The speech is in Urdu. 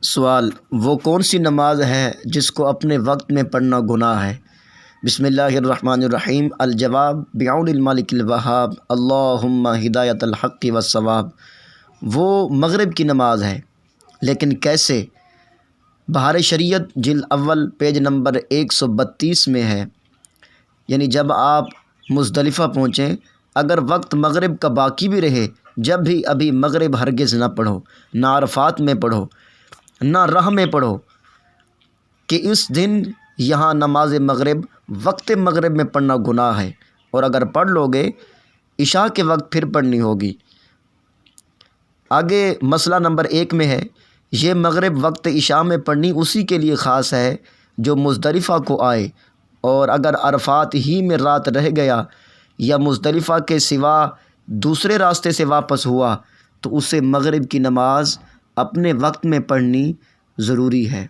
سوال: وہ کون سی نماز ہے جس کو اپنے وقت میں پڑھنا گناہ ہے؟ بسم اللہ الرحمن الرحیم۔ الجواب: بعون المالک الوہاب، اللہم ہدایت الحق والصواب۔ وہ مغرب کی نماز ہے، لیکن کیسے؟ بہار شریعت جلد اول پیج نمبر 132 میں ہے، یعنی جب آپ مزدلفہ پہنچیں، اگر وقت مغرب کا باقی بھی رہے، جب بھی ابھی مغرب ہرگز نہ پڑھو، نہ عرفات میں پڑھو، نہ رہ میں پڑھو، کہ اس دن یہاں نماز مغرب وقت مغرب میں پڑھنا گناہ ہے، اور اگر پڑھ لو گے عشاء کے وقت پھر پڑھنی ہوگی۔ آگے مسئلہ نمبر 1 میں ہے، یہ مغرب وقت عشاء میں پڑھنی اسی کے لیے خاص ہے جو مزدلفہ کو آئے، اور اگر عرفات ہی میں رات رہ گیا یا مزدلفہ کے سوا دوسرے راستے سے واپس ہوا تو اسے مغرب کی نماز اپنے وقت میں پڑھنی ضروری ہے۔